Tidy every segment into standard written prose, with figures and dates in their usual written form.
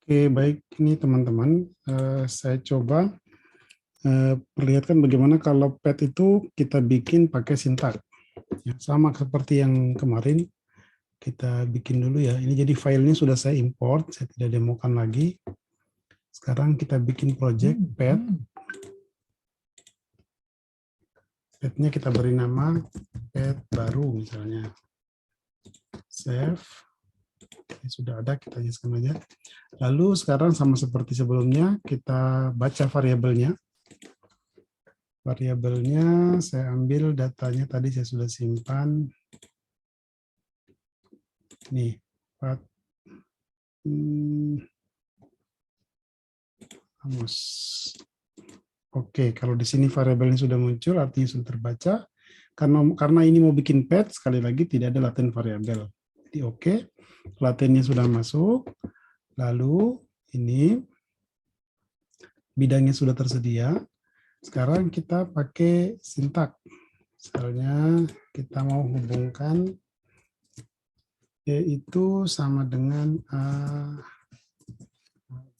Oke, baik. Ini teman-teman, saya coba perlihatkan bagaimana kalau pet itu kita bikin pakai sintak. Ya, sama seperti yang kemarin, kita bikin dulu ya. Ini jadi filenya sudah saya import, saya tidak demokan lagi. Sekarang kita bikin project pet. Petnya kita beri nama pet baru misalnya. Save. Ini sudah ada, kita jelaskan aja. Lalu sekarang sama seperti sebelumnya, kita baca variabelnya. Variabelnya saya ambil datanya tadi saya sudah simpan. Nih, Amos. Oke, kalau di sini variabelnya sudah muncul, artinya sudah terbaca. Karena ini mau bikin pet, sekali lagi tidak ada laten variabel. Jadi oke, latennya sudah masuk. Lalu ini bidangnya sudah tersedia. Sekarang kita pakai sintak. Misalnya kita mau hubungkan E itu sama dengan A,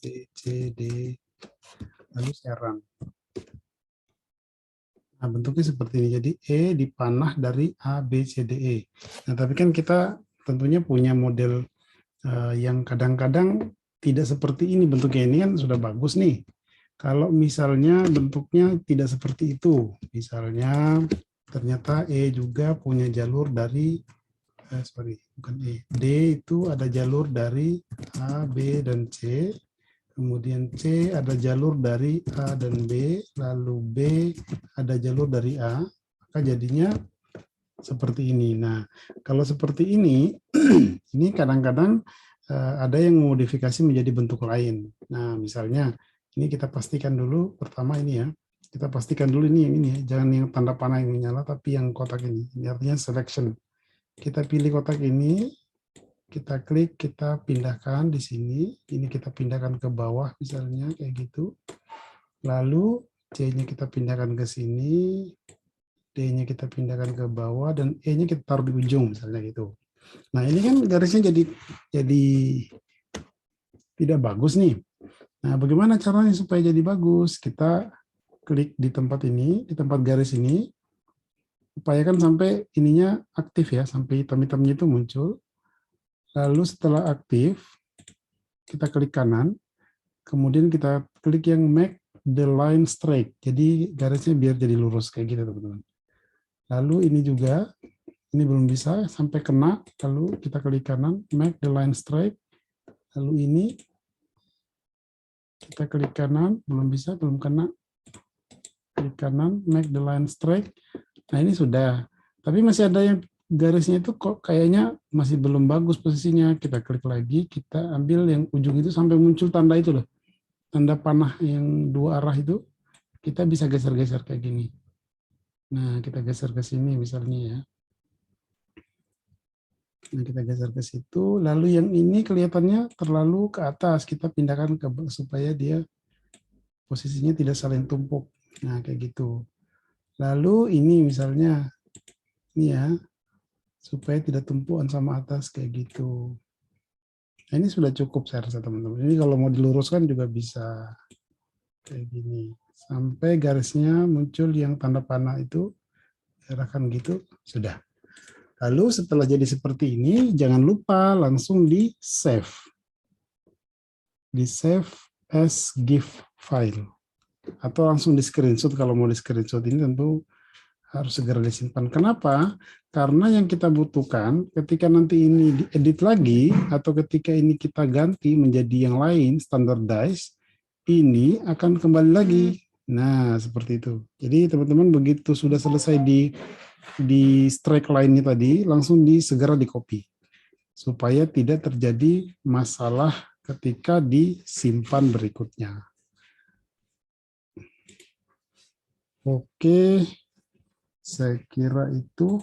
B, C, D, lalu saya run. Nah, bentuknya seperti ini. Jadi E dipanah dari A, B, C, D, E. Nah, tapi kan kita tentunya punya model yang kadang-kadang tidak seperti ini bentuknya. Ini kan sudah bagus nih. Kalau misalnya bentuknya tidak seperti itu, misalnya ternyata E juga punya jalur dari, bukan E, D itu ada jalur dari A, B, dan C. Kemudian C ada jalur dari A dan B, lalu B ada jalur dari A, maka jadinya seperti ini. Nah, kalau seperti ini, ini kadang-kadang ada yang memodifikasi menjadi bentuk lain. Nah, misalnya ini kita pastikan dulu, pertama ini ya, kita pastikan dulu ini yang ini ya, jangan yang tanda panah yang menyala, tapi yang kotak ini. Ini artinya selection. Kita pilih kotak ini, kita klik, kita pindahkan di sini. Ini kita pindahkan ke bawah misalnya kayak gitu. Lalu C-nya kita pindahkan ke sini, D-nya kita pindahkan ke bawah, dan E-nya kita taruh di ujung misalnya gitu. Nah, ini kan garisnya jadi tidak bagus nih. Nah, bagaimana caranya supaya jadi bagus? Kita klik di tempat ini, di tempat garis ini, upayakan sampai ininya aktif ya, sampai hitam-hitamnya itu muncul. Lalu setelah aktif, kita klik kanan, kemudian kita klik yang make the line straight. Jadi garisnya biar jadi lurus kayak gitu teman-teman. Lalu ini juga, ini belum bisa sampai kena, lalu kita klik kanan, make the line straight. Lalu ini kita klik kanan, belum bisa, belum kena. Klik kanan, make the line straight. Nah ini sudah, tapi masih ada yang garisnya itu kok kayaknya masih belum bagus posisinya. Kita klik lagi, kita ambil yang ujung itu sampai muncul tanda itu loh. Tanda panah yang dua arah itu, kita bisa geser-geser kayak gini. Nah, kita geser ke sini misalnya ya. Nah, kita geser ke situ. Lalu yang ini kelihatannya terlalu ke atas. Kita pindahkan ke supaya dia posisinya tidak saling tumpuk. Nah, kayak gitu. Lalu ini misalnya, ini ya, supaya tidak tumpuan sama atas kayak gitu. Nah, ini sudah cukup saya rasa teman-teman. Ini kalau mau diluruskan juga bisa kayak gini. Sampai garisnya muncul yang tanda panah itu, arahkan gitu, sudah. Lalu setelah jadi seperti ini, jangan lupa langsung di save. Di save as GIF file. Atau langsung di screenshot, kalau mau di screenshot ini tentu harus segera disimpan. Kenapa? Karena yang kita butuhkan ketika nanti ini diedit lagi atau ketika ini kita ganti menjadi yang lain, standardized, ini akan kembali lagi. Nah, seperti itu. Jadi teman-teman begitu sudah selesai di strike line-nya tadi, langsung segera di copy. Supaya tidak terjadi masalah ketika disimpan berikutnya. Oke. Saya kira itu